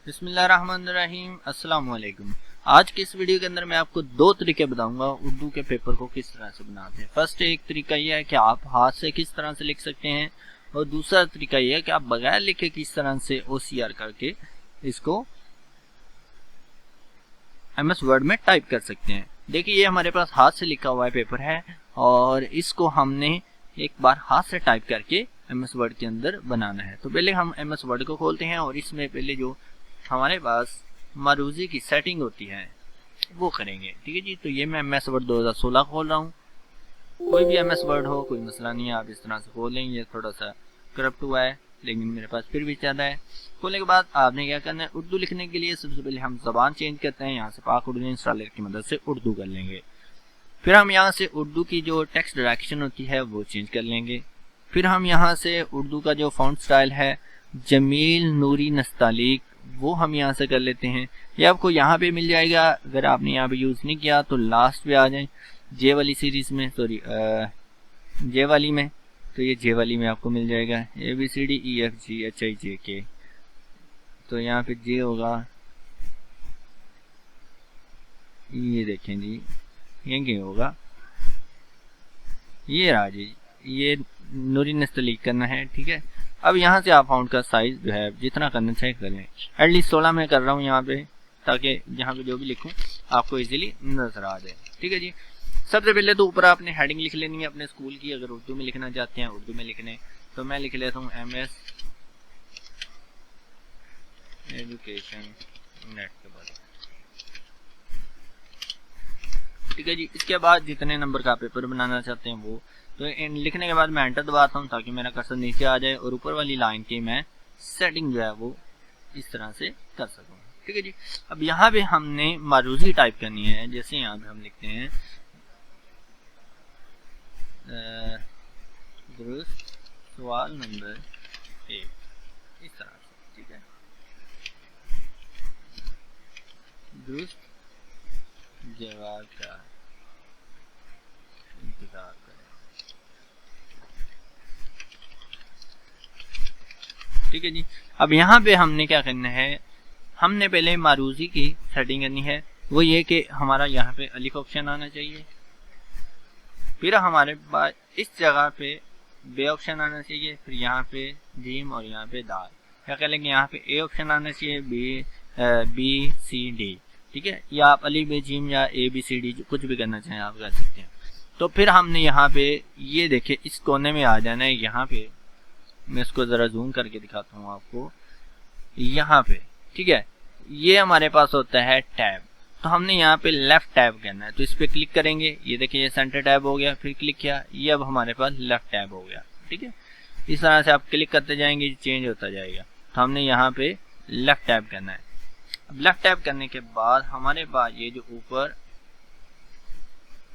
बिस्मिल्लाहिर्रहमानिर्रहीम अस्सलाम वालेकुम। आज के इस वीडियो के अंदर मैं आपको दो तरीके बताऊंगा उर्दू के पेपर को किस तरह से बनाते हैं। फर्स्ट एक तरीका यह है कि आप हाथ से किस तरह से लिख सकते हैं और दूसरा तरीका यह है कि आप बगैर लिखे किस तरह से OCR करके इसको MS वर्ड में टाइप कर सकते हैं। देखिए ये हमारे पास हाथ से लिखा हुआ है पेपर है और इसको हमने एक बार हाथ से टाइप करके MS वर्ड के अंदर बनाना है। तो पहले हम MS वर्ड को खोलते हैं और इसमें पहले जो हमारे पास मारूजी की सेटिंग होती है वो करेंगे। ठीक है जी, तो ये मैं MS वर्ड 2016 खोल रहा हूँ। कोई भी MS वर्ड हो कोई मसला नहीं है, आप इस तरह से खोल लेंगे। ये थोड़ा सा करप्ट हुआ है लेकिन मेरे पास फिर भी चल रहा है। खोलने के बाद आपने क्या करना है, उर्दू लिखने के लिए सबसे पहले हम जबान चेंज करते हैं। यहाँ से पाक उर्दू इंस्टॉलर की मदद से उर्दू कर लेंगे। फिर हम यहाँ से उर्दू की जो टेक्स्ट डायरेक्शन होती है वो चेंज कर लेंगे। फिर हम यहाँ से उर्दू का जो फॉन्ट स्टाइल है जमील नूरी नस्तालिक वो हम यहाँ से कर लेते हैं। ये आपको यहाँ पे मिल जाएगा। अगर आपने यहाँ पे यूज़ नहीं किया तो लास्ट पे आ जाए जे वाली सीरीज में, सॉरी जे वाली में, तो ये जे वाली में आपको मिल जाएगा ABCDEFGHIJK। तो यहाँ पे जे होगा, ये देखें जी यही होगा, ये रहा जी, ये नूरी नस्तलीक करना है। ठीक है, अब यहाँ से आप फाउंट का साइज जो है जितना करना चाहिए कर लें। एटलीस्ट 16 में कर रहा हूँ यहाँ पे, ताकि यहाँ पे जो भी लिखूँ आपको इजीली नजर आ जाए। ठीक है जी, सबसे पहले तो ऊपर आपने हेडिंग लिख लेनी है अपने स्कूल की। अगर उर्दू में लिखना चाहते हैं उर्दू में लिखने, तो मैं लिख लेता हूँ MS एजुकेशन नेट के बाद। ठीक है जी, इसके बाद जितने नंबर का पेपर बनाना चाहते हैं वो, तो लिखने के बाद मैं एंटर दबाता हूँ ताकि मेरा कर्सर नीचे आ जाए और ऊपर वाली लाइन की मैं सेटिंग जो है वो इस तरह से कर सकूँ। ठीक है जी, अब यहाँ पे हमने मारूजी टाइप करनी है। जैसे यहाँ पे हम लिखते हैं दुरुस्त सवाल नंबर 1 इस तरह से। ठीक है, दुरुस्त जवाब का इंतजार करें। ठीक है जी, अब यहाँ पे हमने क्या करना है, हमने पहले मारूजी की सेटिंग करनी है। वो ये कि हमारा यहाँ पे अलिफ ऑप्शन आना चाहिए, फिर हमारे पास इस जगह पे बे ऑप्शन आना चाहिए, फिर यहाँ पे जीम और यहाँ पे दाल। क्या कर लेंगे, यहाँ पे ए ऑप्शन आना चाहिए, BCD। ठीक है, या आप अली बे जीम या ABCD कुछ भी करना चाहें आप कर सकते हैं। तो फिर हमने यहाँ पे ये देखे इस कोने में आ जाना है। यहाँ पे मैं इसको जरा जूम करके दिखाता हूँ आपको, यहाँ पे। ठीक है, ये हमारे पास होता है टैब, तो हमने यहाँ पे लेफ्ट टैब करना है। तो इस पे क्लिक करेंगे, ये देखिए ये सेंटर टैब हो गया, फिर क्लिक किया, ये अब हमारे पास लेफ्ट टैब हो गया। ठीक है, इस तरह से आप क्लिक करते जाएंगे, चेंज होता जाएगा। तो हमने यहाँ पे लेफ्ट टैब करना है। अब लेफ्ट टैब करने के बाद हमारे पास ये जो ऊपर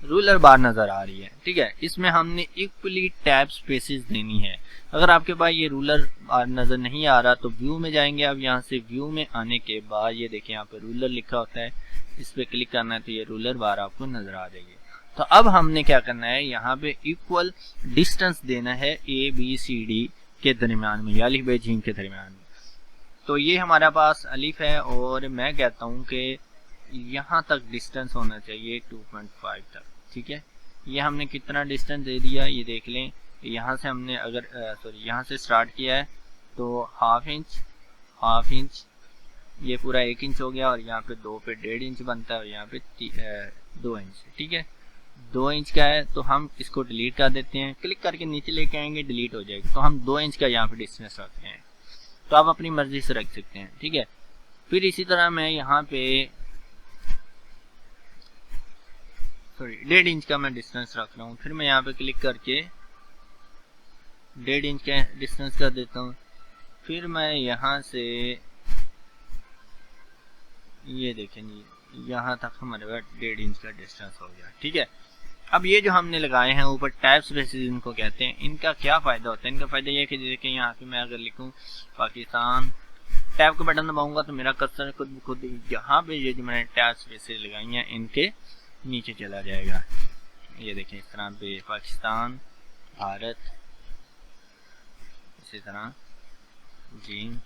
रूलर बार नजर आ रही है, ठीक है, इसमें हमने इक्वली टैब स्पेसेस देनी है। अगर आपके पास ये रूलर बार नजर नहीं आ रहा तो व्यू में जाएंगे। अब यहाँ से व्यू में आने के बाद ये देखिए यहाँ पे रूलर लिखा होता है, इस पे क्लिक करना है तो ये रूलर बार आपको नजर आ जाएगी। तो अब हमने क्या करना है, यहाँ पे इक्वल डिस्टेंस देना है ABCD के दरमियान में या अलिफ बे जीम के दरमियान में। तो ये हमारे पास अलिफ है और मैं कहता हूँ कि यहाँ तक डिस्टेंस होना चाहिए 2.5 तक। ठीक है, ये हमने कितना डिस्टेंस दे दिया ये देख लें। यहाँ से हमने अगर यहाँ से स्टार्ट किया है तो हाफ इंच, ये पूरा 1 इंच हो गया और यहाँ पे 2 पे 1.5 इंच बनता है और यहाँ पे 2 इंच। ठीक है, 2 इंच का है तो हम इसको डिलीट कर देते हैं। क्लिक करके नीचे लेके आएंगे, डिलीट हो जाएगी। तो हम 2 इंच का यहाँ पे डिस्टेंस रखते हैं, तो आप अपनी मर्जी से रख सकते हैं। ठीक है, फिर इसी तरह मैं यहाँ पे 1.5 इंच का मैं डिस्टेंस रख रहा हूँ। फिर मैं यहाँ पे क्लिक करके 1.5 इंच का डिस्टेंस कर देता हूँ। फिर मैं यहाँ से ये देखें जी, यहाँ तक हमारे पास 1.5 इंच का डिस्टेंस हो गया। ठीक है, अब ये जो हमने लगाए हैं ऊपर टैब स्पेसेस इनको कहते हैं, इनका क्या फायदा होता है। इनका फायदा ये है कि देखें यहाँ पे मैं अगर लिखूँ पाकिस्तान, टैब का बटन दबाऊंगा तो मेरा कर्सर खुद ब खुद यहाँ पे ये जो मैंने टैब स्पेसेस लगाई हैं इनके नीचे चला जाएगा। ये देखें इस तरह पे पाकिस्तान, भारत, इसी तरह जीन,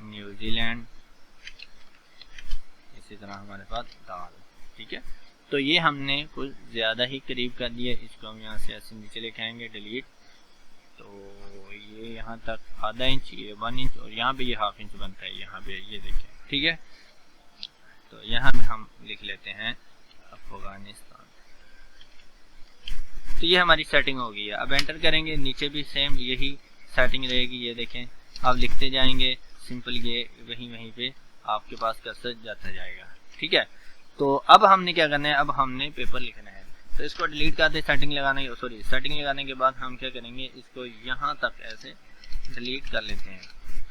न्यूजीलैंड, इसी तरह हमारे पास दाल। ठीक है, तो ये हमने कुछ ज़्यादा ही करीब कर दिया, इसको हम यहाँ से ऐसे नीचे लेके आएंगे डिलीट। तो ये यहाँ तक आधा इंच, ये 1 इंच, और यहाँ पे ये हाफ इंच बनता है यहाँ पे, ये देखें। ठीक है, तो यहाँ पे हम लिख लेते हैं अफगानिस्तान। तो ये हमारी सेटिंग हो गई है। अब एंटर करेंगे, नीचे भी सेम यही सेटिंग रहेगी, ये देखें। आप लिखते जाएंगे सिंपल, ये वहीं पे आपके पास कर्सर जाता जाएगा। ठीक है, तो अब हमने क्या करना है, अब हमने पेपर लिखना है। तो इसको डिलीट करते, सेटिंग लगाने, सॉरी सेटिंग लगाने के बाद हम क्या करेंगे, इसको यहाँ तक ऐसे डिलीट कर लेते हैं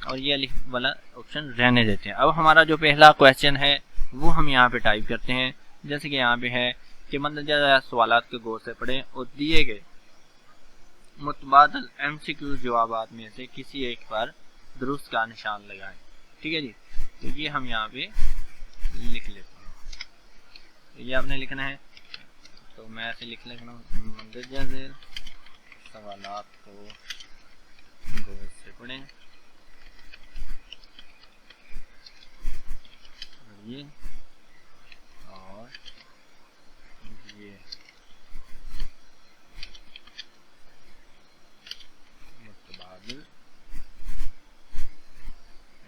और ये अलिफ वाला ऑप्शन रहने देते हैं। अब हमारा जो पहला क्वेश्चन है वो हम यहाँ पे टाइप करते हैं, जैसे कि यहाँ पे है कि मंदरजा सवालात के गौर से पढ़ें और दिए गए मुतबादल MCQ जवाबात में से किसी एक पर दुरुस्त का निशान लगाएं। ठीक है जी, तो ये हम यहाँ पे लिख लेते हैं। तो ये आपने लिखना है, तो मैं ऐसे लिख लेना हूँ, मंदरजा सवालात को गौर से पढ़ें, ये और ये मुतबादिल,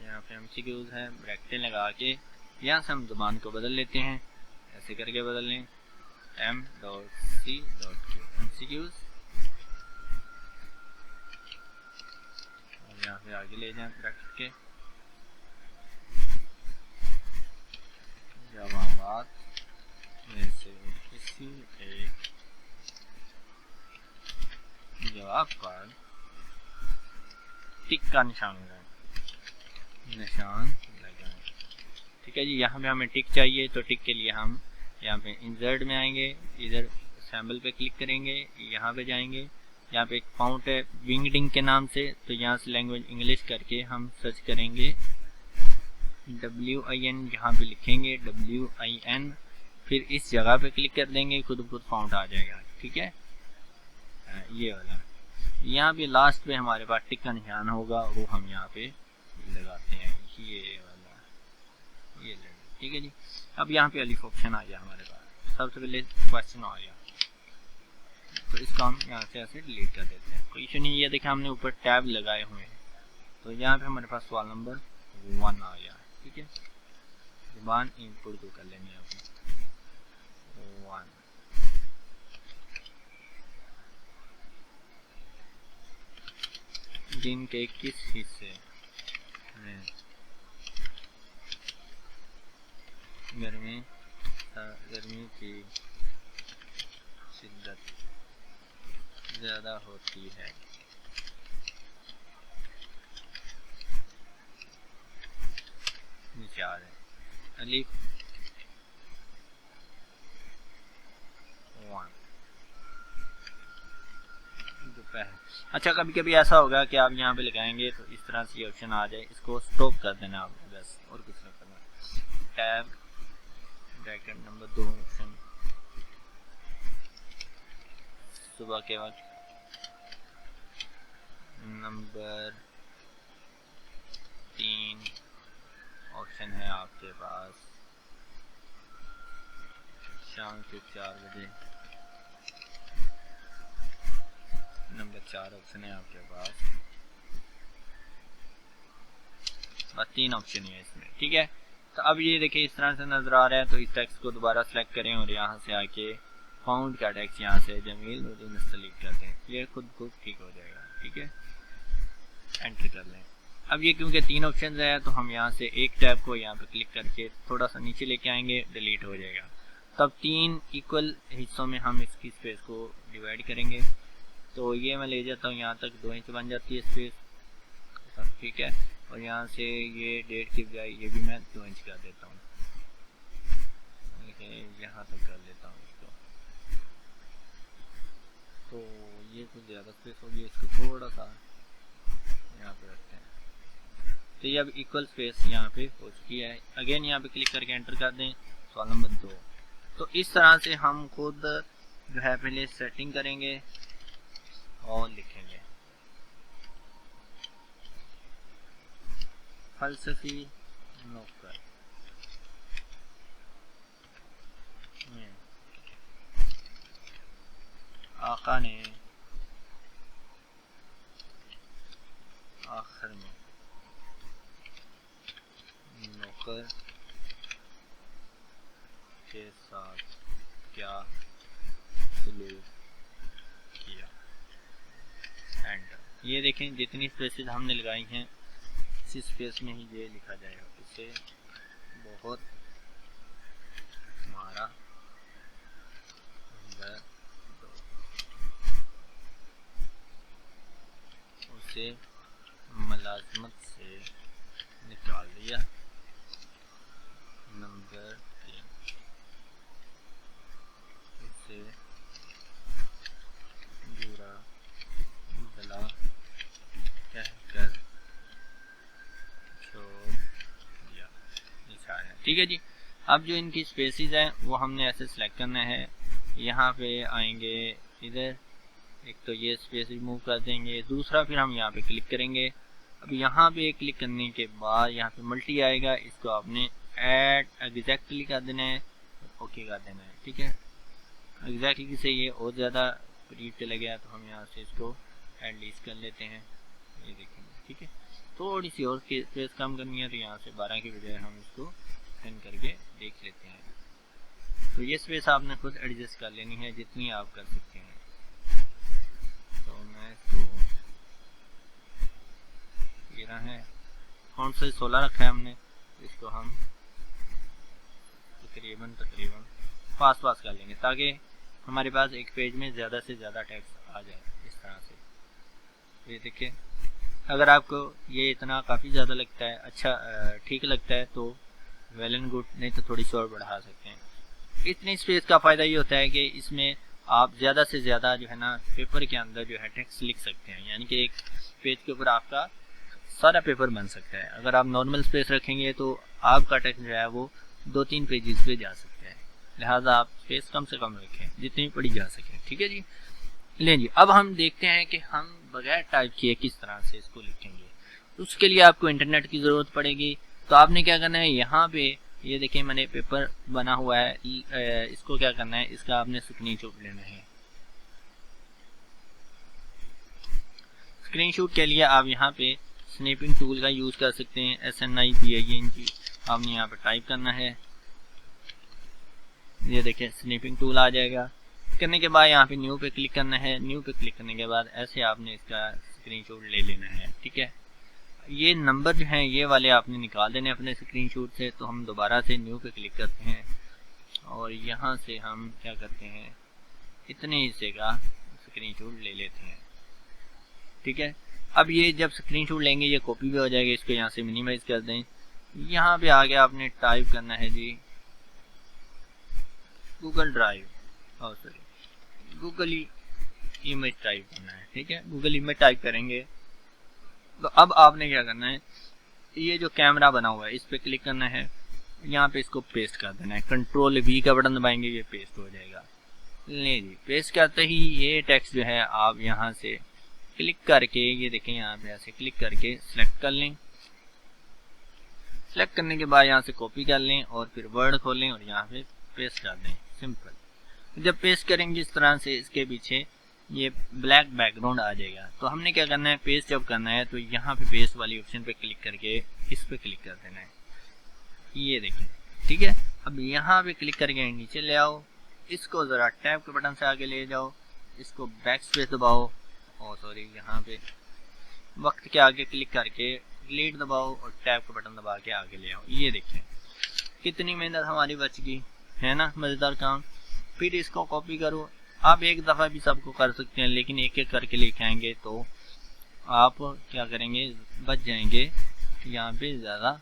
यहाँ पे MCQs है, ब्रैकेटें लगा के यहाँ से हम ज़ुबान को बदल लेते हैं, ऐसे करके बदल लें m.c.q MCQs, और यहाँ पे आगे ले जाएं ब्रैकेट के जवाबात में से किसी एक जवाब पर टिक का निशान लगाएं। ठीक है जी, यहाँ पे हमें टिक चाहिए, तो टिक के लिए हम यहाँ पे इंसर्ट में आएंगे, इधर सैम्पल पे क्लिक करेंगे, यहाँ पे जाएंगे, यहाँ पे एक फाउंट है विंगडिंग के नाम से, तो यहाँ से लैंग्वेज इंग्लिश करके हम सर्च करेंगे WIN, यहाँ पे लिखेंगे WIN, फिर इस जगह पे क्लिक कर देंगे, खुद फाउंट आ जाएगा। ठीक है, ये वाला, यहाँ पे लास्ट पे हमारे पास टिक का निशान होगा, वो हम यहाँ पे लगाते हैं, ये वाला, ये ले। ठीक है जी, अब यहाँ पे अलिफ ऑप्शन आ गया हमारे पास, सबसे पहले क्वेश्चन आ गया, तो इसको हम यहाँ से ऐसे डिलीट कर देते हैं, कोई इशू नहीं। ये देखें हमने ऊपर टैब लगाए हुए हैं, तो यहाँ पे हमारे पास सवाल नंबर 1 आ गया। ठीक है, ज़ुबान इनपुट को कर लेंगे आपने 1, दिन के किस हिस्से में गर्मी की शिद्दत ज़्यादा होती है, विचार है अलिफ 1 दोपहर। अच्छा, कभी कभी ऐसा होगा कि आप यहाँ पे लगाएंगे तो इस तरह से ये ऑप्शन आ जाए, इसको स्टॉप कर देना आप बस, और कुछ नहीं करना। टैब ब्रैकेट नंबर 2 ऑप्शन, सुबह के वक्त, नंबर 3 ऑप्शन है आपके पास, शाम के 4 बजे, नंबर 4 ऑप्शन है आपके पास, बस 3 ऑप्शन है इसमें। ठीक है, तो अब ये देखिए इस तरह से नजर आ रहा है, तो इस टेक्स्ट को दोबारा सेलेक्ट करें और यहाँ से आके फाउंड का टेक्स्ट यहाँ से जमील उद्दीन सेलेक्ट करते हैं, ये खुद ठीक हो जाएगा। ठीक है, एंटर कर लें। अब ये क्योंकि 3 ऑप्शन है, तो हम यहाँ से एक टैब को यहाँ पे क्लिक करके थोड़ा सा नीचे लेके आएंगे, डिलीट हो जाएगा। तब 3 इक्वल हिस्सों में हम इसकी स्पेस को डिवाइड करेंगे, तो ये मैं ले जाता हूँ यहाँ तक 2 इंच बन जाती है स्पेस। ठीक है, और यहाँ से ये डेट की बजाय ये भी मैं 2 इंच कर देता हूँ, यहाँ तक कर लेता हूँ इसको, तो ये कुछ ज़्यादा स्पेस होगी, इसको थोड़ा सा यहाँ पे रखते हैं। तो ये अब इक्वल स्पेस यहाँ पे हो चुकी है। अगेन यहाँ पे क्लिक करके एंटर कर दें, सवाल नंबर 2। तो इस तरह से हम खुद जो है पहले सेटिंग करेंगे और लिखेंगे फलसफी नौकर, आका ने आखिर में नौकर के साथ क्या सलूक किया। एंटर। ये देखें जितनी स्पेसेस हमने लगाई हैं इसी स्पेस में ही ये लिखा जाएगा। उसे बहुत मारा उसे मुलाजमत से निकाल दिया। नंबर 3 उसे बुरा भला कहकर छोड़ दिया। लिखा है, ठीक है जी। अब जो इनकी स्पेसिस हैं वो हमने ऐसे सिलेक्ट करना है। यहाँ पे आएंगे, इधर एक तो ये स्पेस रिमूव कर देंगे, दूसरा फिर हम यहाँ पे क्लिक करेंगे। अब यहाँ पे क्लिक करने के बाद यहाँ पे मल्टी आएगा, इसको आपने ऐड एग्जैक्टली कर देना है, ओके कर देना है, ठीक है। एग्जैक्टली से ये और ज़्यादा करीब चला गया तो हम यहाँ से इसको एटलीस्ट कर लेते हैं, ये देखेंगे, ठीक है। थोड़ी सी और स्पेस कम करनी है तो यहाँ से 12 की बजाय हम इसको 10 करके देख लेते हैं। तो ये स्पेस आपने खुद एडजस्ट कर लेनी है जितनी आप कर सकते हैं। तो मैं इसको 13 है, फॉन्ट साइज 16 रखा है हमने, इसको हम तकरीबन पास कर लेंगे ताकि हमारे पास एक पेज में ज़्यादा से ज़्यादा टेक्स्ट आ जाए इस तरह से। ये देखिए, अगर आपको ये इतना काफ़ी ज़्यादा लगता है, अच्छा ठीक लगता है तो वेल एंड गुड, नहीं तो थोड़ी सी और बढ़ा सकते हैं। इतनी स्पेस का फ़ायदा ये होता है कि इसमें आप ज़्यादा से ज़्यादा जो है ना पेपर के अंदर जो है टेक्स्ट लिख सकते हैं, यानी कि एक पेज के ऊपर आपका सारा पेपर बन सकता है। अगर आप नॉर्मल स्पेस रखेंगे तो आपका टेक्स्ट जो है वो 2-3 पेजेस पे जा सकता है, लिहाजा आप स्पेस कम से कम रखें जितनी पढ़ी जा सके, ठीक है जी। लें जी, अब हम देखते हैं कि हम बगैर टाइप किए किस तरह से इसको लिखेंगे। उसके लिए आपको इंटरनेट की ज़रूरत पड़ेगी। तो आपने क्या करना है, यहाँ पे ये देखिए मैंने पेपर बना हुआ है, इसको क्या करना है, इसका आपने स्क्रीनशॉट लेना है। स्क्रीनशॉट के लिए आप यहाँ पे स्नैपिंग टूल का यूज़ कर सकते हैं, SNIPING आपने यहाँ पे टाइप करना है। ये देखिए स्नैपिंग टूल आ जाएगा। करने के बाद यहाँ पे न्यू पे क्लिक करना है। न्यू पे क्लिक करने के बाद ऐसे आपने इसका स्क्रीनशॉट ले लेना है, ठीक है। ये नंबर जो हैं ये वाले आपने निकाल देने अपने स्क्रीनशॉट से। तो हम दोबारा से न्यू पे क्लिक करते हैं और यहाँ से हम क्या करते हैं, इतने हिस्से का स्क्रीनशॉट ले लेते हैं, ठीक है। अब ये जब स्क्रीनशॉट लेंगे ये कॉपी भी हो जाएगा, इसको यहाँ से मिनिमाइज कर दें। यहाँ पे आगे आपने टाइप करना है जी गूगल ड्राइव, और सॉरी गूगल इमेज टाइप करना है, ठीक है। गूगल इमेज टाइप करेंगे तो अब आपने क्या करना है, ये जो कैमरा बना हुआ है इस पे क्लिक करना है, यहाँ पे इसको पेस्ट कर देना है। कंट्रोल V का बटन दबाएंगे, ये पेस्ट हो जाएगा। ले जी, पेस्ट करते ही ये टेक्स्ट जो है आप यहाँ से क्लिक करके, ये देखें यहाँ पे ऐसे क्लिक करके सिलेक्ट कर लें। सिलेक्ट करने के बाद यहाँ से कॉपी कर लें और फिर वर्ड खोलें और यहाँ पे पेस्ट कर दें, सिंपल। जब पेस्ट करेंगे इस तरह से इसके पीछे ये ब्लैक बैकग्राउंड आ जाएगा। तो हमने क्या करना है, पेस्ट जब करना है तो यहाँ पे पेस्ट वाली ऑप्शन पे क्लिक करके इस पे क्लिक कर देना है, ये देखिए, ठीक है। अब यहाँ पे क्लिक करके नीचे ले आओ, इसको ज़रा टैब के बटन से आगे ले जाओ, इसको बैक स्पेस दबाओ, और सॉरी यहाँ पे वक्त के आगे क्लिक करके डिलीट दबाओ और टैब का बटन दबा के आगे ले आओ। ये देखें कितनी मेहनत हमारी बच गई है ना, मज़ेदार काम। फिर इसको कॉपी करो। आप एक दफ़ा भी सबको कर सकते हैं, लेकिन एक एक करके लेके आएंगे तो आप क्या करेंगे, बच जाएंगे यहाँ पे ज़्यादा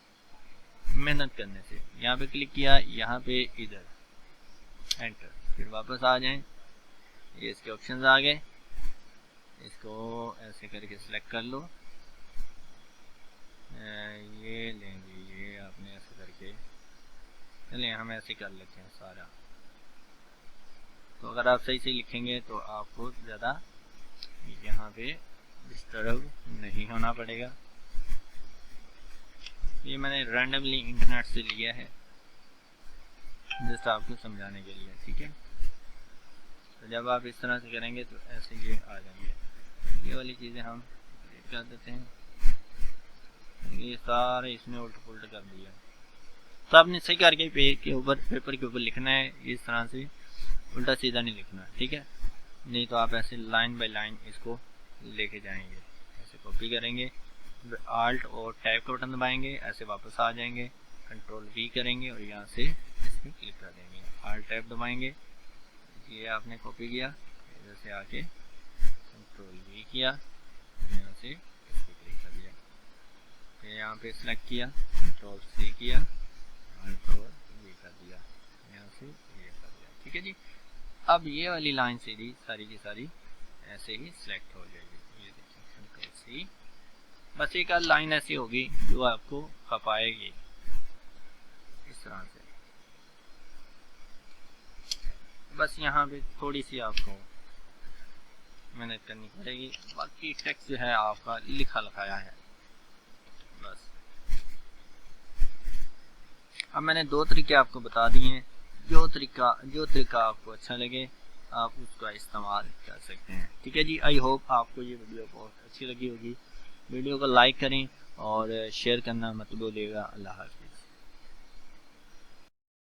मेहनत करने से। यहाँ पे क्लिक किया, यहाँ पे इधर एंटर, फिर वापस आ जाएं, ये इसके ऑप्शंस आ गए। इसको ऐसे करके सिलेक्ट कर लो, ये लेंगे, ये आपने ऐसे करके, चलिए हम ऐसे कर लेते हैं सारा। तो अगर आप सही से लिखेंगे तो आपको ज़्यादा यहाँ पे डिस्टर्ब नहीं होना पड़ेगा। ये मैंने रैंडमली इंटरनेट से लिया है जस्ट आपको समझाने के लिए, ठीक है। तो जब आप इस तरह से करेंगे तो ऐसे ये आ जाएंगे। ये वाली चीज़ें हम कर देते हैं, ये सारे इसमें उल्ट पुल्ट कर दिया। तो आपने सही करके पेपर के ऊपर लिखना है, इस तरह से उल्टा सीधा नहीं लिखना, ठीक है। नहीं तो आप ऐसे लाइन बाय लाइन इसको लेके जाएंगे। ऐसे कॉपी करेंगे, आल्ट और टैब का बटन दबाएंगे, ऐसे वापस आ जाएंगे, कंट्रोल वी करेंगे और यहाँ से इसमें क्लिक कर देंगे, आल्ट टैब दबाएंगे। ये आपने कॉपी किया, इधर से आके कंट्रोल वी किया, यहाँ से इस पर क्लिक कर दिया, फिर यहाँ पे सेलेक्ट किया, कंट्रोल सी किया, आल्ट और वी कर दिया, यहाँ से ये कर दिया, ठीक है जी। अब ये वाली लाइन सीधी सारी की सारी ऐसे ही सिलेक्ट हो जाएगी। ये देखिए कंट्रोल सी, बस एक आध लाइन ऐसी होगी जो आपको खपाएगी इस तरह से, बस यहाँ पे थोड़ी सी आपको मेहनत करनी पड़ेगी, बाकी टेक्स्ट जो है आपका लिखा लिखाया है बस। अब मैंने दो तरीके आपको बता दिए हैं, जो तरीका आपको अच्छा लगे आप उसका इस्तेमाल कर सकते हैं, ठीक है जी। आई होप आपको ये वीडियो बहुत अच्छी लगी होगी। वीडियो को लाइक करें और शेयर करना मत भूलिएगा। अल्लाह हाफ़िज़।